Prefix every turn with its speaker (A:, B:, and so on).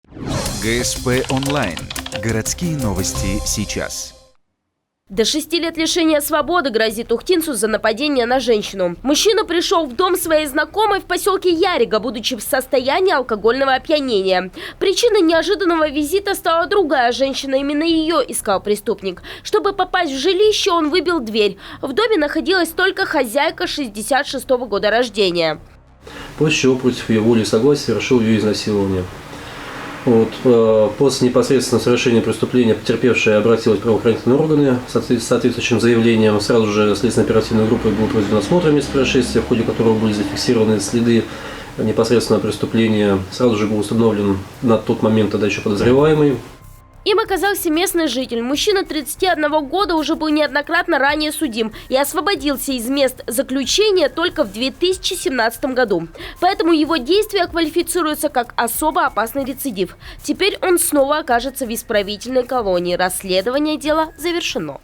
A: ГСП онлайн. Городские новости сейчас.
B: До 6 лет лишения свободы грозит ухтинцу за нападение на женщину. Мужчина пришел в дом своей знакомой в поселке Ярига, будучи в состоянии алкогольного опьянения. Причиной неожиданного визита стала другая женщина. Именно ее искал преступник. Чтобы попасть в жилище, он выбил дверь. В доме находилась только хозяйка 66-го года рождения.
C: После чего против ее воли и согласия совершил ее изнасилование. После непосредственного совершения преступления потерпевшая обратилась в правоохранительные органы с соответствующим заявлением. Сразу же следственно-оперативной группой был проведен осмотр места происшествия, в ходе которого были зафиксированы следы непосредственного преступления. Сразу же был установлен на тот момент тогда еще подозреваемый.
B: Им оказался местный житель. Мужчина 31 года уже был неоднократно ранее судим и освободился из мест заключения только в 2017 году. Поэтому его действия квалифицируются как особо опасный рецидив. Теперь он снова окажется в исправительной колонии. Расследование дела завершено.